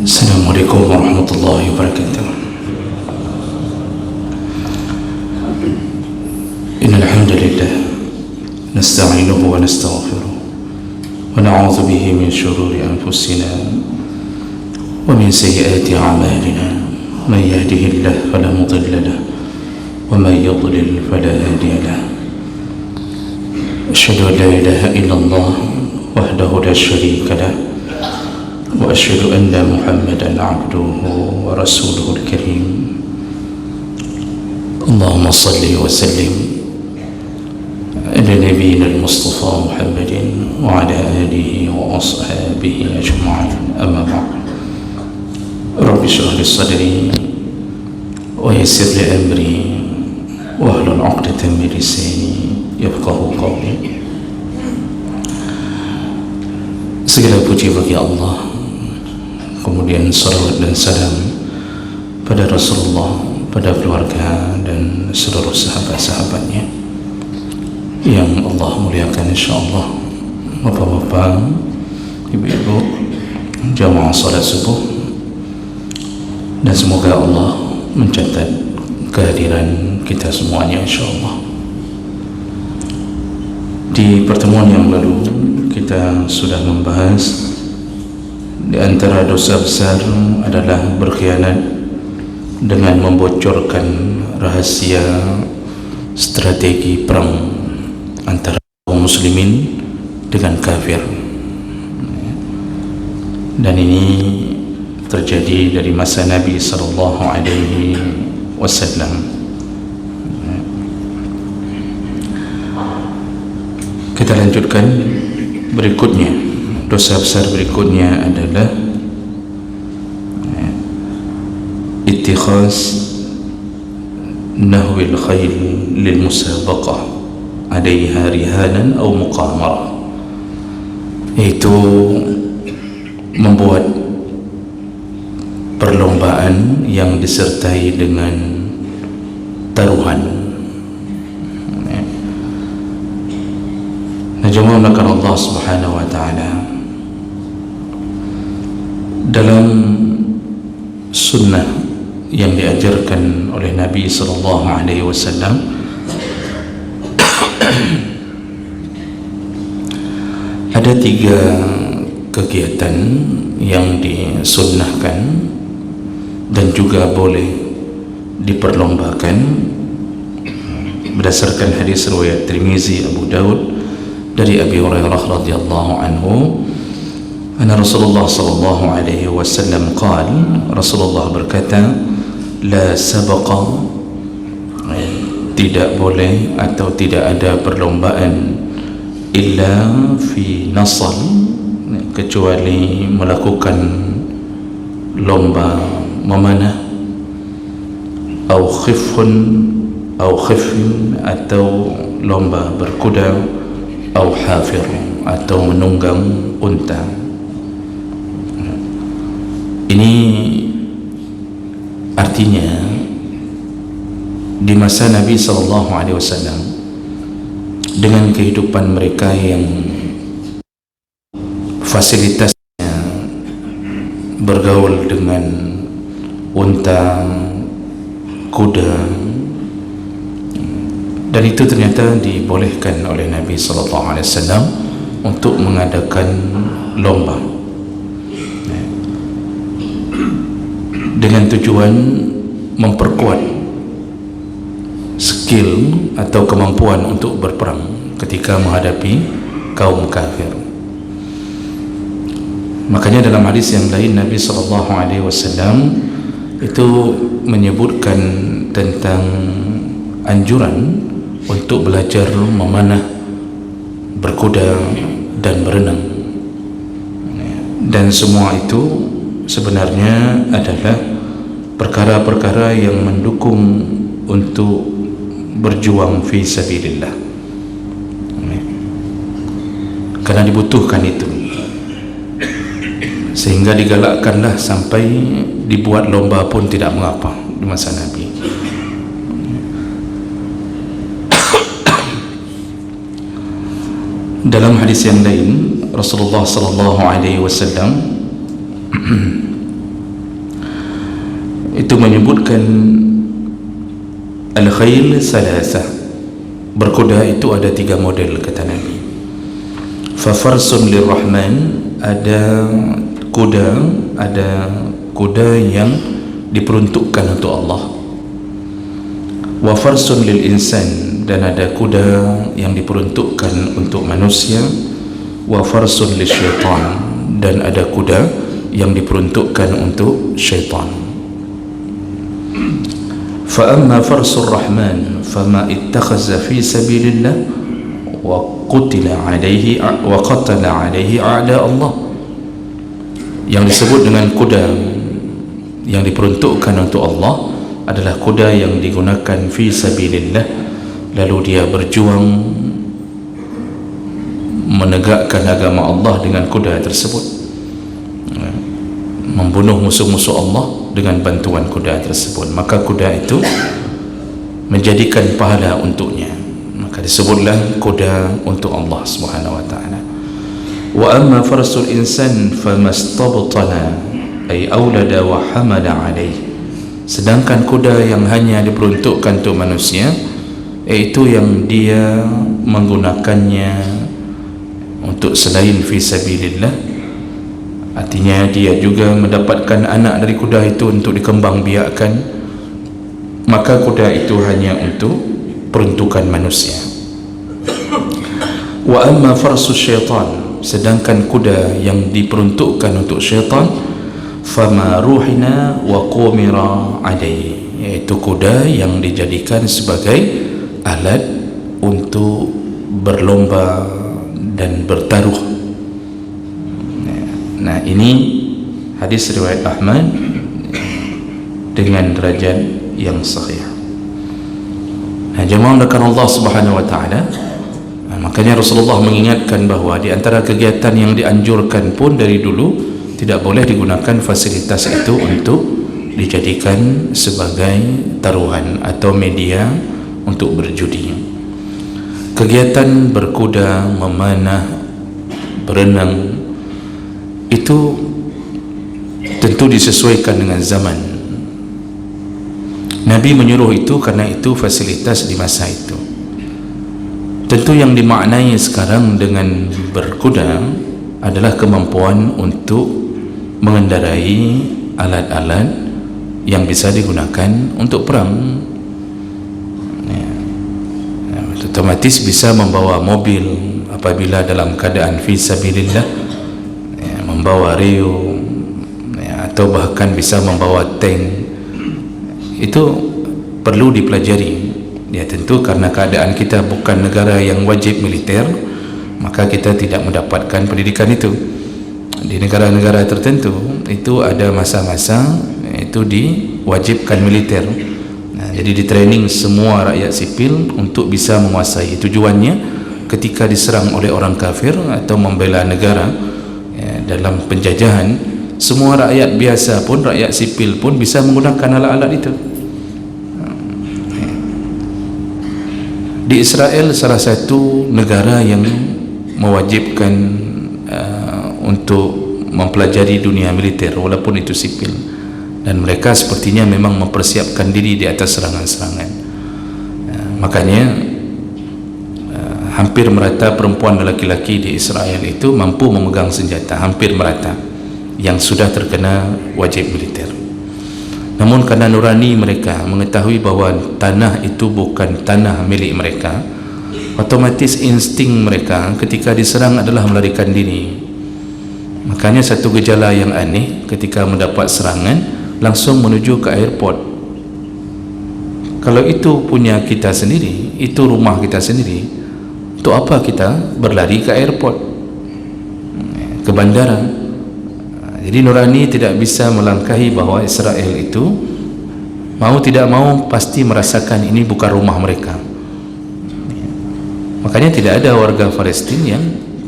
Assalamualaikum warahmatullahi wabarakatuh. Innal hamdalillah nasta'inuhu wa nastaghfiruh wa na'udzu bihi min shururi anfusina wa min sayyiati a'malina. Man yahdihillahu fala mudilla lahu wa man yudlil fala hadiya lahu. Asyhadu an la ilaha illallah wahdahu la syarika lahu وأشهد أن محمدًا عبده ورسوله الكريم. اللهم صل وسلم على نبينا المصطفى محمد وعلى آله وأصحابه أجمعين. أما بعد، رب اشرح لي صدري ويسر لي أمري واحلل عقدة من لساني يفقهوا قولي. Segala puji bagi Allah, kemudian salawat dan salam pada Rasulullah, pada keluarga dan seluruh sahabat-sahabatnya yang Allah muliakan, insyaAllah. Bapak-bapak, ibu-ibu, jamaah salat subuh, dan semoga Allah mencatat kehadiran kita semuanya, insyaAllah. Di pertemuan yang lalu kita sudah membahas di antara dosa besar adalah berkhianat dengan membocorkan rahasia strategi perang antara kaum muslimin dengan kafir. Dan ini terjadi dari masa Nabi sallallahu alaihi wasallam. Kita lanjutkan berikutnya. Dosa besar berikutnya adalah ittikhaz nahwil khayl lil musabaqah alaiha rihanan atau muqamarah, yaitu membuat perlombaan yang disertai dengan taruhan. Najamahullah Allah subhanahu wa ta'ala dalam sunnah yang diajarkan oleh Nabi sallallahu alaihi wasallam ada 3 kegiatan yang disunnahkan dan juga boleh diperlombakan berdasarkan hadis riwayat Tirmizi, Abu Daud dari Abi Hurairah radhiyallahu anhu, anna Rasulullah sallallahu alaihi wasallam qala, Rasulullah berkata, la sabaqa, tidak boleh atau tidak ada perlombaan illa fi nasal, kecuali melakukan lomba memanah, au khifun au khifin, atau lomba berkuda, au hafir, atau menunggang unta. Ini artinya di masa Nabi SAW dengan kehidupan mereka yang fasilitasnya bergaul dengan unta, kuda, dan itu ternyata dibolehkan oleh Nabi SAW untuk mengadakan lomba dengan tujuan memperkuat skill atau kemampuan untuk berperang ketika menghadapi kaum kafir. Makanya dalam hadis yang lain Nabi SAW itu menyebutkan tentang anjuran untuk belajar memanah, berkuda dan berenang. Dan semua itu sebenarnya adalah perkara-perkara yang mendukung untuk berjuang fi sabilillah, karena dibutuhkan itu, sehingga digalakkanlah sampai dibuat lomba pun tidak mengapa di masa Nabi. Dalam hadis yang lain Rasulullah sallallahu alaihi wasallam itu menyebutkan al-khayl salasah, berkuda itu ada 3 model kata Nabi. Fa farsun lirrahman, ada kuda yang diperuntukkan untuk Allah. Wa farsun lil insan, dan ada kuda yang diperuntukkan untuk manusia. Wa farsun lisyaitan, dan ada kuda yang diperuntukkan untuk syaitan. Fa amma farsur rahman fama ittakhaza fi sabilillah wa qatala alaihi a'da Allah. Yang disebut dengan kuda yang diperuntukkan untuk Allah adalah kuda yang digunakan fi sabilillah, lalu dia berjuang menegakkan agama Allah dengan kuda tersebut, membunuh musuh-musuh Allah dengan bantuan kuda tersebut, maka kuda itu menjadikan pahala untuknya, maka disebutlah kuda untuk Allah Subhanahu wa taala. Wa amma farsul insan famastabtana ay aulada wa hamala alaih, sedangkan kuda yang hanya diperuntukkan untuk manusia, yaitu yang dia menggunakannya untuk selain fi sabilillah, artinya dia juga mendapatkan anak dari kuda itu untuk dikembangbiakkan, maka kuda itu hanya untuk peruntukan manusia. Wa amma farsu syaitan, sedangkan kuda yang diperuntukkan untuk syaitan, fama ruhina wa qumira alaihi, yaitu kuda yang dijadikan sebagai alat untuk berlomba dan bertaruh. Nah, ini hadis riwayat Ahmad dengan derajat yang sahih. Nah, jemaah melakukan Allah Subhanahu wa taala, makanya Rasulullah mengingatkan bahawa di antara kegiatan yang dianjurkan pun dari dulu, tidak boleh digunakan fasilitas itu untuk dijadikan sebagai taruhan atau media untuk berjudi. Kegiatan berkuda, memanah, berenang itu tentu disesuaikan dengan zaman. Nabi menyuruh itu karena itu fasilitas di masa itu. Tentu yang dimaknai sekarang dengan berkuda adalah kemampuan untuk mengendarai alat-alat yang bisa digunakan untuk perang. Otomatis bisa membawa mobil apabila dalam keadaan fi sabilillah, membawa rio, atau bahkan bisa membawa tank. Itu perlu dipelajari. Ya, tentu karena keadaan kita bukan negara yang wajib militer, maka kita tidak mendapatkan pendidikan itu. Di negara-negara tertentu itu ada masa-masa itu diwajibkan militer. Nah, jadi di training semua rakyat sipil untuk bisa menguasai. Tujuannya ketika diserang oleh orang kafir atau membela negara dalam penjajahan, semua rakyat biasa pun, rakyat sipil pun bisa menggunakan alat-alat itu. Di Israel, salah satu negara yang mewajibkan untuk mempelajari dunia militer walaupun itu sipil, dan mereka sepertinya memang mempersiapkan diri di atas serangan-serangan. Makanya hampir merata perempuan dan laki-laki di Israel itu mampu memegang senjata, hampir merata yang sudah terkena wajib militer. Namun karena nurani mereka mengetahui bahawa tanah itu bukan tanah milik mereka, otomatis insting mereka ketika diserang adalah melarikan diri. Makanya satu gejala yang aneh, ketika mendapat serangan langsung menuju ke airport. Kalau itu punya kita sendiri, itu rumah kita sendiri, untuk apa kita berlari ke airport, ke bandara? Jadi nurani tidak bisa melangkahi bahawa Israel itu mau tidak mau pasti merasakan ini bukan rumah mereka. Makanya tidak ada warga Palestin yang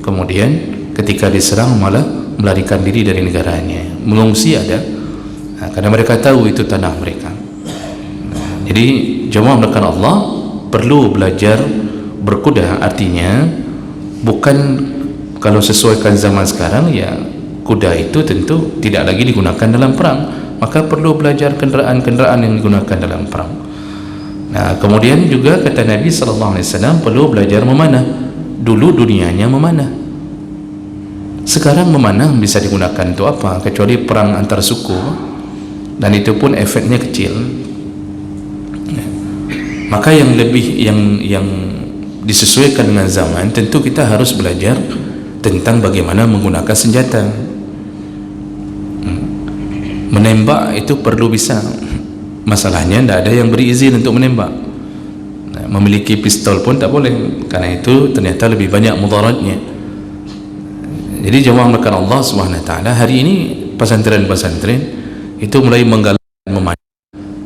kemudian ketika diserang malah melarikan diri dari negaranya, mengungsi ada, karena mereka tahu itu tanah mereka. Jadi jemaah melakukan Allah perlu belajar berkuda, artinya bukan kalau sesuaikan zaman sekarang ya kuda itu tentu tidak lagi digunakan dalam perang, maka perlu belajar kenderaan-kenderaan yang digunakan dalam perang. Nah, kemudian juga kata Nabi SAW perlu belajar memanah. Dulu dunianya memanah, sekarang memanah bisa digunakan untuk apa kecuali perang antar suku, dan itu pun efeknya kecil. Maka yang lebih yang disesuaikan dengan zaman, tentu kita harus belajar tentang bagaimana menggunakan senjata. Menembak itu perlu bisa, masalahnya tidak ada yang beri izin untuk menembak. Memiliki pistol pun tak boleh, karena itu ternyata lebih banyak mudaratnya. Jadi jemaah melakukan Allah SWT, hari ini pesantren-pesantren itu mulai menggalakkan memanah.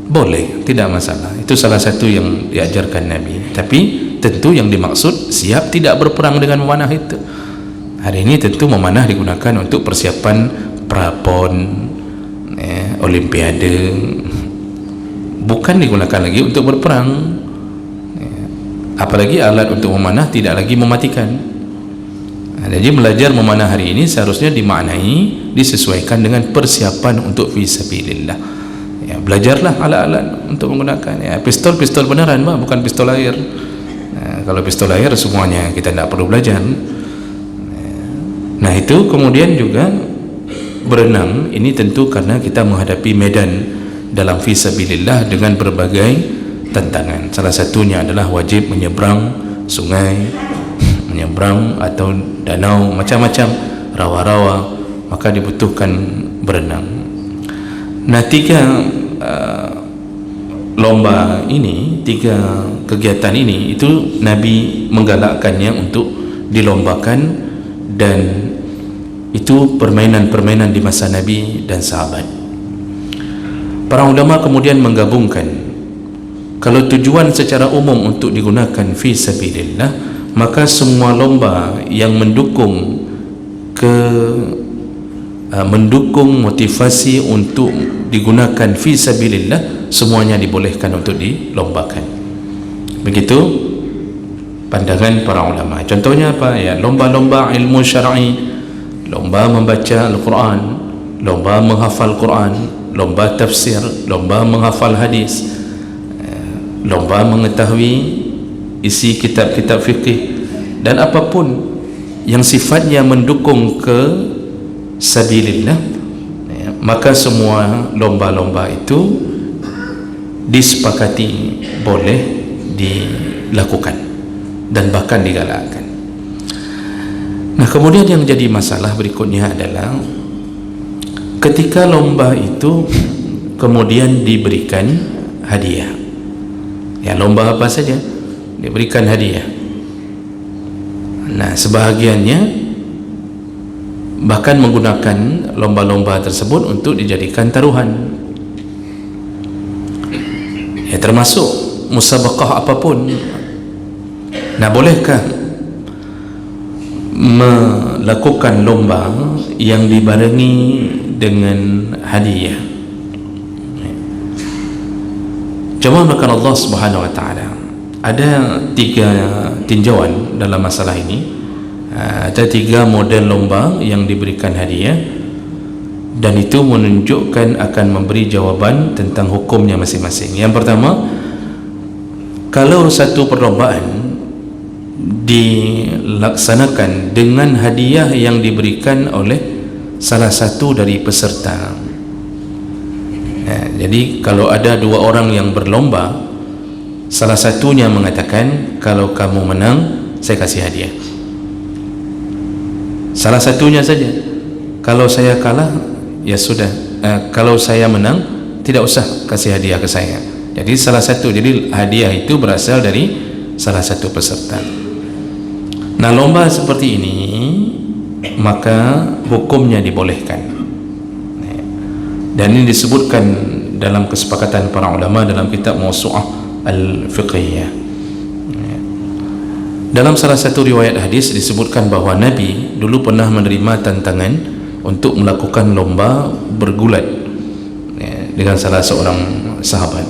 Boleh, tidak masalah, itu salah satu yang diajarkan Nabi. Tapi tentu yang dimaksud siap tidak berperang dengan memanah itu. Hari ini tentu memanah digunakan untuk persiapan prapon, olimpiade, bukan digunakan lagi untuk berperang. Apalagi alat untuk memanah tidak lagi mematikan. Jadi belajar memanah hari ini seharusnya dimaknai disesuaikan dengan persiapan untuk fisabilillah. Ya, belajarlah alat-alat untuk menggunakan. Ya, pistol beneran, bukan pistol air. Kalau pistol air semuanya kita tidak perlu belajar. Nah, itu kemudian juga berenang. Ini tentu karena kita menghadapi medan dalam fisabilillah dengan berbagai tantangan. Salah satunya adalah wajib menyeberang sungai, menyeberang atau danau, macam-macam rawa-rawa, maka dibutuhkan berenang. Nah, 3 lomba ini, 3 kegiatan ini, itu Nabi menggalakkannya untuk dilombakan, dan itu permainan-permainan di masa Nabi dan sahabat. Para ulama kemudian menggabungkan, kalau tujuan secara umum untuk digunakan fi sabilillah, maka semua lomba yang mendukung motivasi untuk digunakan fi sabilillah, semuanya dibolehkan untuk dilombakan. Begitu pandangan para ulama. Contohnya apa? Ya, lomba-lomba ilmu syar'i, lomba membaca Al-Quran, lomba menghafal Quran, lomba tafsir, lomba menghafal hadis, lomba mengetahui isi kitab-kitab fikih, dan apapun yang sifatnya mendukung ke sabilillah, maka semua lomba-lomba itu disepakati boleh dilakukan dan bahkan digalakkan. Nah, kemudian yang jadi masalah berikutnya adalah ketika lomba itu kemudian diberikan hadiah. Ya, lomba apa saja diberikan hadiah. Nah, sebahagiannya bahkan menggunakan lomba-lomba tersebut untuk dijadikan taruhan. Ya, termasuk musabaqah apapun. Nah, bolehkah melakukan lomba yang dibarengi dengan hadiah? Jemaah melakukan Allah Subhanahu wa taala, ada 3 tinjauan dalam masalah ini. Ada 3 model lomba yang diberikan hadiah, dan itu menunjukkan akan memberi jawaban tentang hukumnya masing-masing. Yang pertama, kalau satu perlombaan dilaksanakan dengan hadiah yang diberikan oleh salah satu dari peserta. Jadi kalau ada 2 orang yang berlomba, salah satunya mengatakan, kalau kamu menang saya kasih hadiah. Salah satunya saja. Kalau saya kalah, ya sudah, kalau saya menang tidak usah kasih hadiah ke saya. Jadi salah satu, jadi hadiah itu berasal dari salah satu peserta. Nah, lomba seperti ini maka hukumnya dibolehkan. Dan ini disebutkan dalam kesepakatan para ulama dalam kitab Mawsu'ah Al-Fiqhiyah. Dalam salah satu riwayat hadis disebutkan bahawa Nabi dulu pernah menerima tantangan untuk melakukan lomba bergulat dengan salah seorang sahabat,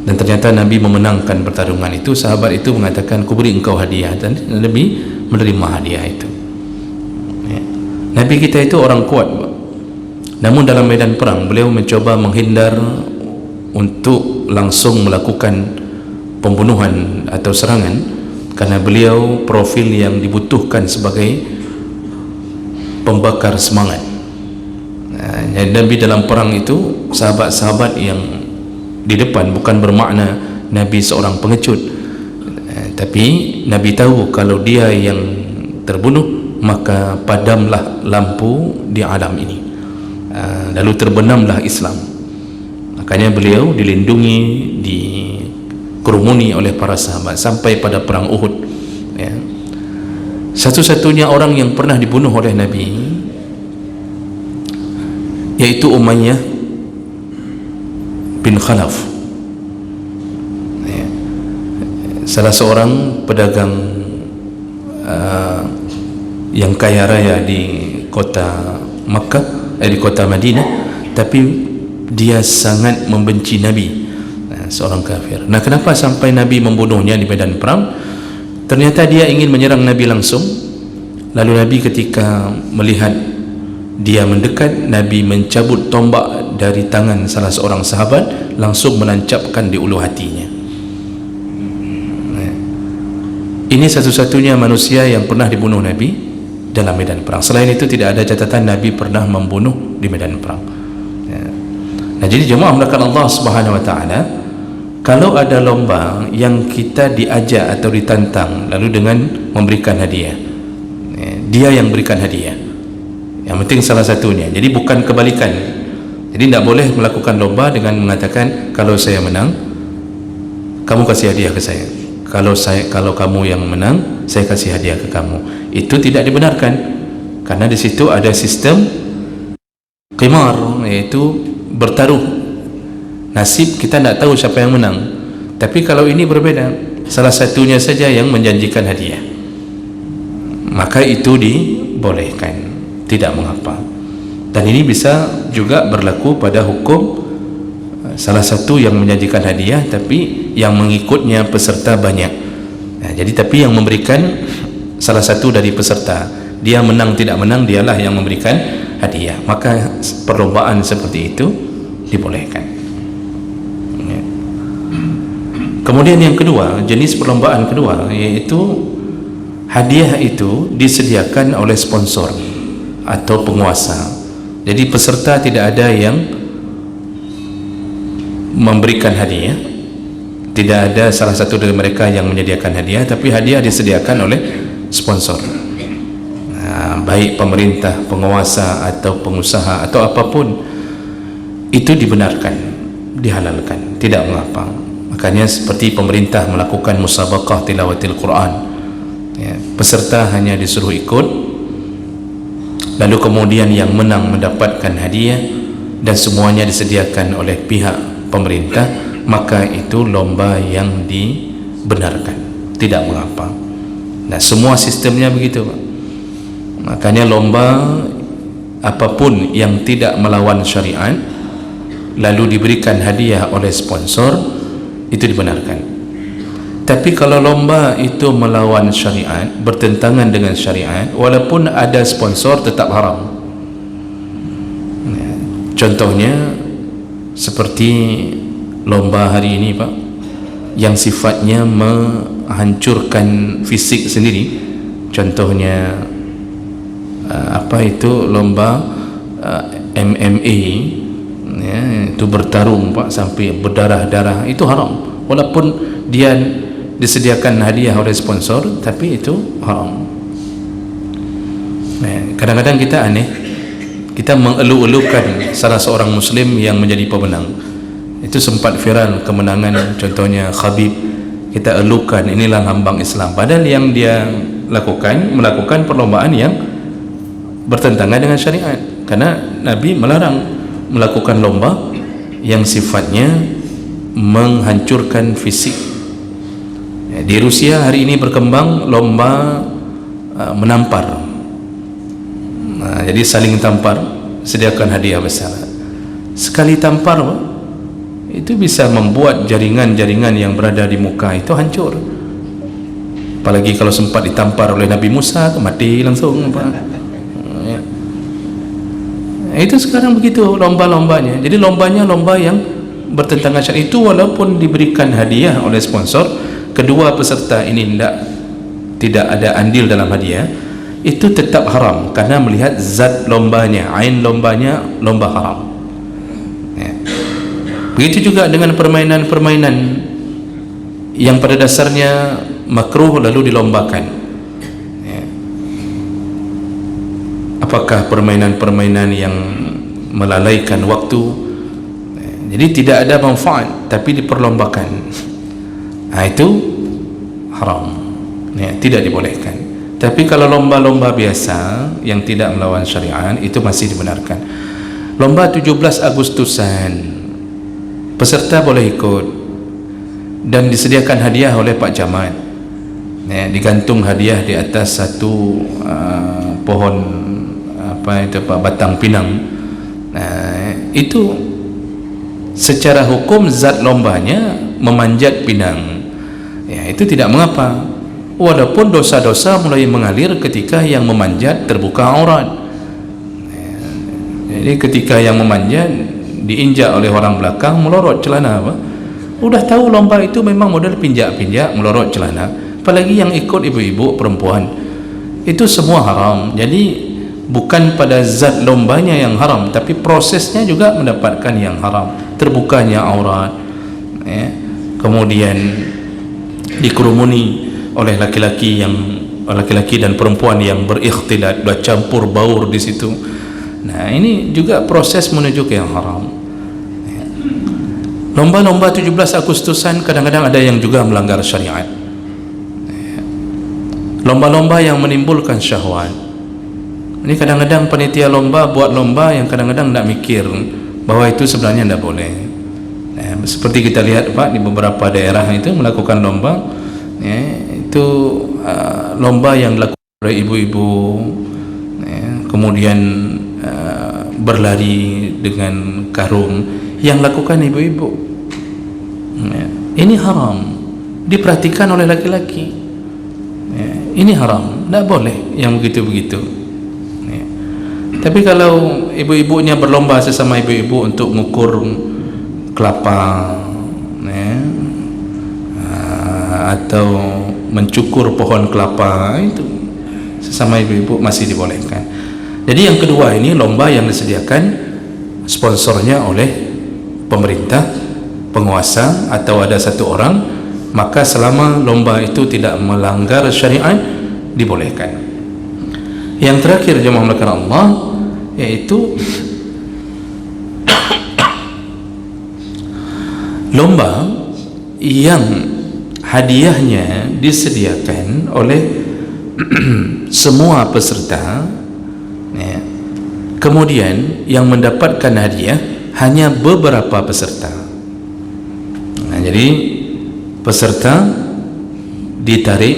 dan ternyata Nabi memenangkan pertarungan itu. Sahabat itu mengatakan, "Ku beri engkau hadiah," dan Nabi menerima hadiah itu. Nabi kita itu orang kuat, Namun dalam medan perang beliau mencoba menghindar untuk langsung melakukan pembunuhan atau serangan, karena beliau profil yang dibutuhkan sebagai pembakar semangat. Nabi dalam perang itu sahabat-sahabat yang di depan bukan bermakna Nabi seorang pengecut, tapi Nabi tahu kalau dia yang terbunuh maka padamlah lampu di alam ini, lalu terbenamlah Islam. Makanya beliau dilindungi, dikerumuni oleh para sahabat sampai pada perang Uhud, ya. Satu-satunya orang yang pernah dibunuh oleh Nabi yaitu Umayyah bin Khalaf, ya. Salah seorang pedagang yang kaya raya di kota Makkah, di kota Madinah, tapi dia sangat membenci Nabi, seorang kafir. Nah, kenapa sampai Nabi membunuhnya di medan perang? Ternyata dia ingin menyerang Nabi langsung. Lalu Nabi ketika melihat dia mendekat, Nabi mencabut tombak dari tangan salah seorang sahabat, langsung menancapkan di ulu hatinya. Ini satu-satunya manusia yang pernah dibunuh Nabi dalam medan perang. Selain itu tidak ada catatan Nabi pernah membunuh di medan perang. Nah, jadi jemaah melakukan Allah Subhanahu wa taala, kalau ada lomba yang kita diajak atau ditantang lalu dengan memberikan hadiah, dia yang berikan hadiah, yang penting salah satunya. Jadi bukan kebalikan. Jadi tidak boleh melakukan lomba dengan mengatakan kalau saya menang kamu kasih hadiah ke saya, kalau kamu yang menang saya kasih hadiah ke kamu. Itu tidak dibenarkan, karena di situ ada sistem qimar, yaitu bertaruh nasib. Kita tidak tahu siapa yang menang. Tapi kalau ini berbeda, salah satunya saja yang menjanjikan hadiah, maka itu dibolehkan, tidak mengapa. Dan ini bisa juga berlaku pada hukum salah satu yang menjanjikan hadiah tapi yang mengikutnya peserta banyak. Nah, jadi tapi yang memberikan salah satu dari peserta, dia menang tidak menang dialah yang memberikan hadiah, maka perlombaan seperti itu dibolehkan, ya. Kemudian yang kedua, jenis perlombaan kedua, yaitu hadiah itu disediakan oleh sponsor atau penguasa. Jadi peserta tidak ada yang memberikan hadiah, tidak ada salah satu dari mereka yang menyediakan hadiah, tapi hadiah disediakan oleh sponsor. Baik pemerintah, penguasa atau pengusaha atau apapun, itu dibenarkan, dihalalkan, tidak mengapa. Makanya seperti pemerintah melakukan musabaqah tilawatil Quran, ya, peserta hanya disuruh ikut, lalu kemudian yang menang mendapatkan hadiah dan semuanya disediakan oleh pihak pemerintah, maka itu lomba yang dibenarkan, tidak mengapa. Nah, semua sistemnya begitu, Pak. Makanya lomba apapun yang tidak melawan syariat lalu diberikan hadiah oleh sponsor, itu dibenarkan. Tapi kalau lomba itu melawan syariat, bertentangan dengan syariat, walaupun ada sponsor tetap haram. Contohnya seperti lomba hari ini, Pak, yang sifatnya menghancurkan fisik sendiri. Contohnya apa itu lomba MMA, ya, itu bertarung, Pak, sampai berdarah-darah, itu haram. Walaupun dia disediakan hadiah oleh sponsor, tapi itu haram. Kadang-kadang kita aneh, kita mengelu-elukan salah seorang muslim yang menjadi pemenang. Itu sempat viral kemenangan, contohnya Khabib, kita elukan inilah lambang Islam, padahal yang dia melakukan perlombaan yang bertentangan dengan syariat, karena Nabi melarang melakukan lomba yang sifatnya menghancurkan fisik. Di Rusia hari ini berkembang lomba menampar. Jadi saling tampar, sediakan hadiah besar. Sekali tampar, itu bisa membuat jaringan-jaringan yang berada di muka itu hancur. Apalagi kalau sempat ditampar oleh Nabi Musa, mati langsung, Pak. Itu sekarang begitu lomba-lombanya. Jadi lombanya lomba yang bertentangan syariat. Itu walaupun diberikan hadiah oleh sponsor, kedua peserta ini tidak ada andil dalam hadiah, itu tetap haram karena melihat zat lombanya, ain lombanya, lomba haram. Begitu juga dengan permainan-permainan yang pada dasarnya makruh lalu dilombakan. Apakah permainan-permainan yang melalaikan waktu, jadi tidak ada manfaat tapi diperlombakan, itu haram, tidak dibolehkan. Tapi kalau lomba-lomba biasa yang tidak melawan syariat, itu masih dibenarkan. Lomba 17 Agustusan, peserta boleh ikut dan disediakan hadiah oleh Pak Jamat, digantung hadiah di atas satu pohon batang pinang. Itu secara hukum zat lombanya memanjat pinang, itu tidak mengapa, walaupun dosa-dosa mulai mengalir ketika yang memanjat terbuka aurat. Jadi ketika yang memanjat diinjak oleh orang belakang, melorot celana, udah tahu lomba itu memang model pinjak-pinjak, melorot celana, apalagi yang ikut ibu-ibu perempuan, itu semua haram. Jadi bukan pada zat lombanya yang haram, tapi prosesnya juga mendapatkan yang haram, terbukanya aurat, kemudian dikerumuni oleh laki-laki dan perempuan yang berikhtilat, bercampur baur di situ. Ini juga proses menuju ke yang haram. Lomba-lomba 17 Agustusan kadang-kadang ada yang juga melanggar syariat. Lomba-lomba yang menimbulkan syahwat. Ini kadang-kadang panitia lomba buat lomba yang kadang-kadang tidak mikir bahwa itu sebenarnya tidak boleh. Seperti kita lihat Pak, di beberapa daerah itu melakukan lomba, itu lomba yang dilakukan oleh ibu-ibu, kemudian berlari dengan karung, yang lakukan ibu-ibu. Ini haram, diperhatikan oleh laki-laki. Ini haram, tidak boleh yang begitu-begitu. Tapi kalau ibu-ibunya berlomba sesama ibu-ibu untuk mengukur kelapa, atau mencukur pohon kelapa, itu sesama ibu-ibu masih dibolehkan. Jadi yang kedua ini lomba yang disediakan sponsornya oleh pemerintah, penguasa, atau ada satu orang, maka selama lomba itu tidak melanggar syariat, dibolehkan. Yang terakhir jemaah melakukan Allah, yaitu lomba yang hadiahnya disediakan oleh semua peserta, kemudian yang mendapatkan hadiah hanya beberapa peserta. Jadi peserta ditarik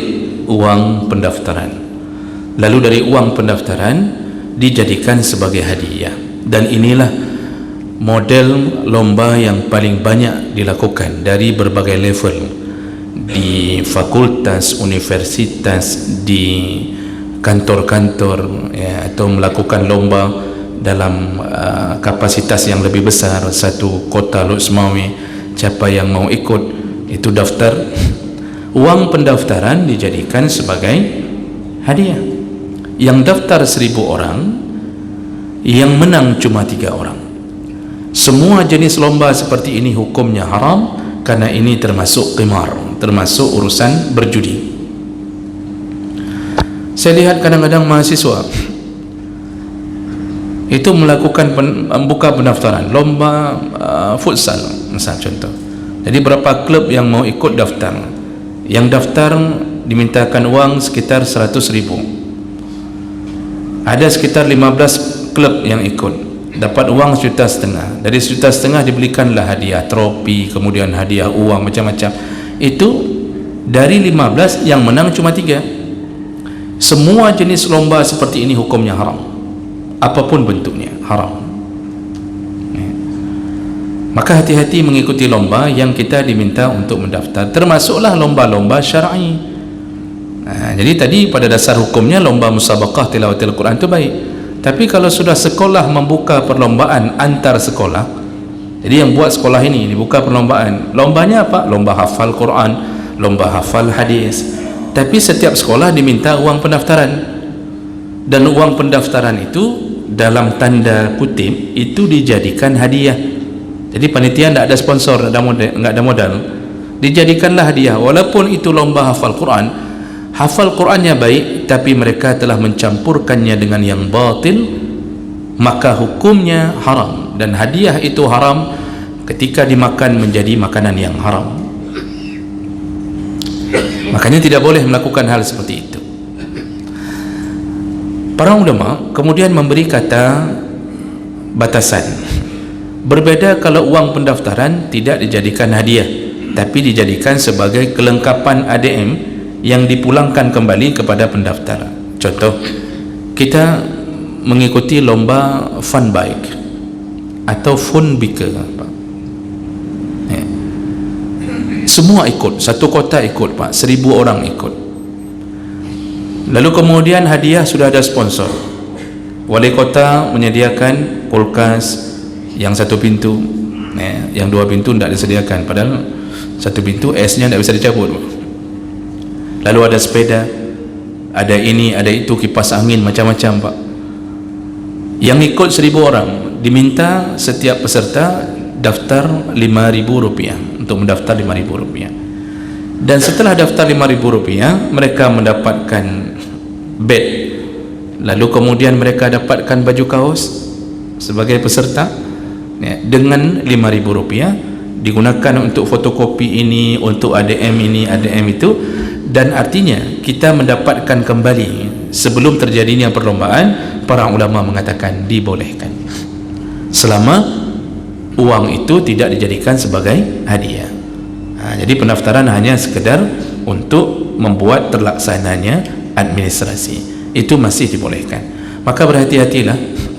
uang pendaftaran, lalu dari uang pendaftaran dijadikan sebagai hadiah. Dan inilah model lomba yang paling banyak dilakukan dari berbagai level, di fakultas, universitas, di kantor-kantor, atau melakukan lomba dalam kapasitas yang lebih besar, satu kota Luxmawi. Siapa yang mau ikut itu daftar, uang pendaftaran dijadikan sebagai hadiah. Yang daftar 1000 orang, yang menang cuma 3 orang. Semua jenis lomba seperti ini hukumnya haram, karena ini termasuk qimar, termasuk urusan berjudi. Saya lihat kadang-kadang mahasiswa itu melakukan membuka pendaftaran lomba futsal, misal contoh. Jadi berapa klub yang mau ikut daftar, yang daftar dimintakan uang sekitar 100.000. Ada sekitar 15 klub yang ikut, dapat uang 1,5 juta. Dari 1,5 juta dibelikanlah hadiah trofi, kemudian hadiah uang macam-macam. Itu dari 15 yang menang cuma 3. Semua jenis lomba seperti ini hukumnya haram, apapun bentuknya haram. Maka hati-hati mengikuti lomba yang kita diminta untuk mendaftar, termasuklah lomba-lomba syar'i. Jadi tadi pada dasar hukumnya lomba musabaqah tilawatil Quran itu baik, Tapi kalau sudah sekolah membuka perlombaan antar sekolah, jadi yang buat sekolah ini dibuka perlombaan, lombanya apa? Lomba hafal Quran, lomba hafal hadis. Tapi setiap sekolah diminta uang pendaftaran, dan uang pendaftaran itu dalam tanda kutip itu dijadikan hadiah. Jadi panitia tidak ada sponsor, tidak ada modal, dijadikanlah hadiah. Walaupun itu lomba hafal Quran, hafal Qurannya baik, tapi mereka telah mencampurkannya dengan yang batil, maka hukumnya haram, dan hadiah itu haram ketika dimakan menjadi makanan yang haram. Makanya tidak boleh melakukan hal seperti itu. Para ulama kemudian memberi kata batasan. Berbeda kalau uang pendaftaran tidak dijadikan hadiah, tapi dijadikan sebagai kelengkapan ADM yang dipulangkan kembali kepada pendaftar. Contoh, kita mengikuti lomba fun bike atau fun biker, semua ikut, satu kota ikut Pak, 1000 orang ikut. Lalu kemudian hadiah sudah ada sponsor, wali kota menyediakan kulkas yang satu pintu, yang dua pintu tidak disediakan, padahal satu pintu esnya tidak bisa dicabut. Lalu ada sepeda, ada ini, ada itu, kipas angin, macam-macam Pak. Yang ikut 1000 orang, diminta setiap peserta daftar Rp5.000, untuk mendaftar Rp5.000. Dan setelah daftar Rp5.000, mereka mendapatkan bed, lalu kemudian mereka dapatkan baju kaos sebagai peserta, dengan Rp5.000 digunakan untuk fotokopi ini, untuk ADM ini, ADM itu. Dan artinya kita mendapatkan kembali. Sebelum terjadinya perlombaan, para ulama mengatakan dibolehkan selama uang itu tidak dijadikan sebagai hadiah. Jadi pendaftaran hanya sekedar untuk membuat terlaksananya administrasi, itu masih dibolehkan. Maka berhati-hatilah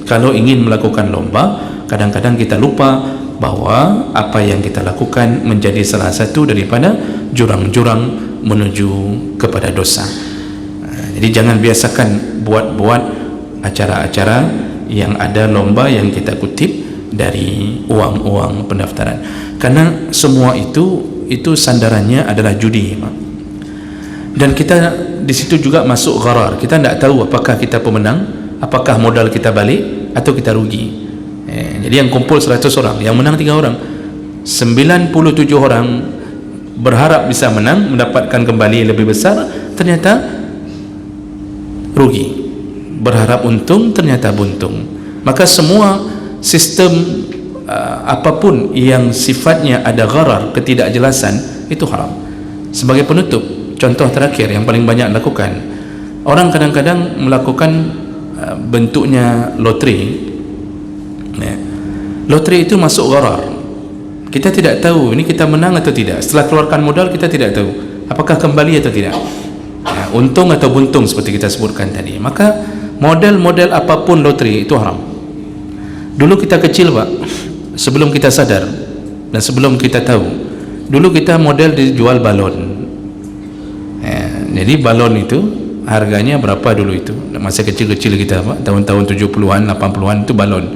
kalau ingin melakukan lomba. Kadang-kadang kita lupa bahwa apa yang kita lakukan menjadi salah satu daripada jurang-jurang menuju kepada dosa. Jadi jangan biasakan buat-buat acara-acara yang ada lomba yang kita kutip dari uang-uang pendaftaran, karena semua itu sandarannya adalah judi, Pak. Dan kita di situ juga masuk gharar. Kita tidak tahu apakah kita pemenang, apakah modal kita balik atau kita rugi. Jadi yang kumpul 100 orang, yang menang 3 orang, 97 orang berharap bisa menang, mendapatkan kembali lebih besar, ternyata rugi. Berharap untung, ternyata buntung. Maka semua sistem apapun yang sifatnya ada gharar, ketidakjelasan, itu haram. Sebagai penutup, contoh terakhir yang paling banyak lakukan, orang kadang-kadang melakukan bentuknya loteri. Loteri itu masuk gharar. Kita tidak tahu ini kita menang atau tidak. Setelah keluarkan modal, kita tidak tahu apakah kembali atau tidak, untung atau buntung seperti kita sebutkan tadi. Maka model-model apapun loteri itu haram. Dulu kita kecil Pak, sebelum kita sadar dan sebelum kita tahu, dulu kita model dijual balon. Jadi balon itu harganya berapa dulu itu, masa kecil-kecil kita Pak, tahun-tahun 70-an 80-an itu balon.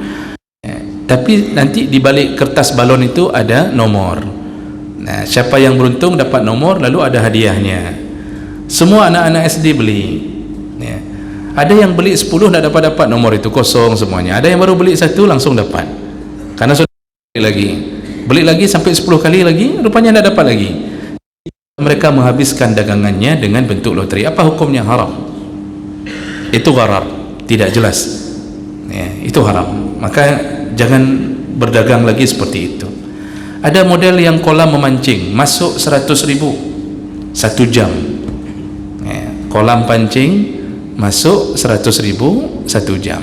Tapi nanti di balik kertas balon itu ada nomor. Siapa yang beruntung dapat nomor, lalu ada hadiahnya. Semua anak-anak SD beli. Ada yang beli 10 tidak dapat nomor itu, kosong semuanya. Ada yang baru beli 1 langsung dapat, karena sudah beli lagi sampai 10 kali lagi, rupanya tidak dapat lagi. Mereka menghabiskan dagangannya dengan bentuk loteri. Apa hukumnya? Haram. Itu gharar, tidak jelas. Itu haram. Maka jangan berdagang lagi seperti itu. Ada model yang kolam memancing, masuk 100.000 1 jam. Kolam pancing masuk 100.000 1 jam.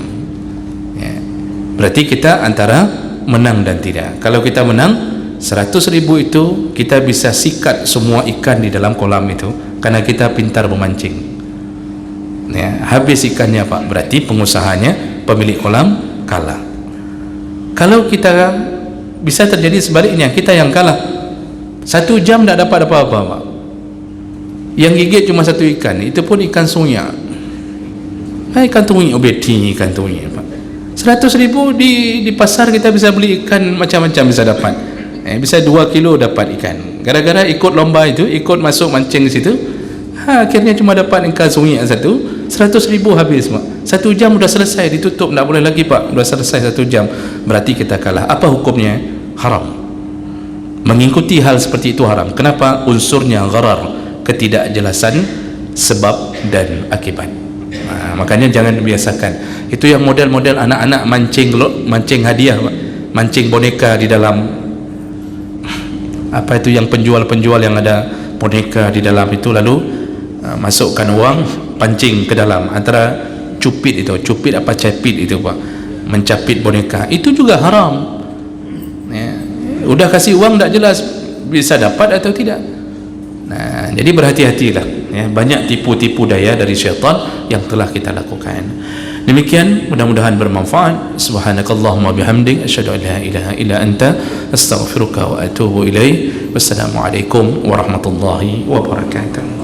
Berarti kita antara menang dan tidak. Kalau kita menang 100.000 itu, kita bisa sikat semua ikan di dalam kolam itu, karena kita pintar memancing. Habis ikannya Pak, berarti pengusahanya, pemilik kolam kalah. Kalau kita bisa terjadi sebaliknya, kita yang kalah, 1 jam tidak dapat apa-apa Pak. Yang gigit cuma 1 ikan, itu pun ikan sunya. ikan tungi obeti, ikan tungi 100,000 di pasar kita bisa beli ikan macam-macam, bisa dapat bisa 2 kilo dapat ikan, gara-gara ikut lomba itu, ikut masuk mancing di situ, akhirnya cuma dapat ikan sunyi satu, 100,000 habis semua. 1 jam sudah selesai, ditutup, tak boleh lagi pak, sudah selesai 1 jam, berarti kita kalah. Apa hukumnya? Haram. Mengikuti hal seperti itu haram. Kenapa? Unsurnya gharar, ketidakjelasan sebab dan akibat. Makanya jangan dibiasakan. Itu yang model-model anak-anak mancing hadiah, mancing boneka di dalam apa itu, yang penjual-penjual yang ada boneka di dalam itu, lalu masukkan uang, pancing ke dalam, antara cupit itu, cupit apa capit itu pak, mencapit boneka, itu juga haram ya. Udah kasih uang tak jelas bisa dapat atau tidak. Nah, jadi berhati-hatilah ya, banyak tipu-tipu daya dari syaitan yang telah kita lakukan. Demikian, mudah-mudahan bermanfaat. Subhanakallahumma bihamdik, asyhadu an la ilaha illa anta, astaghfiruka wa atubu ilaik. Wassalamualaikum warahmatullahi wabarakatuh.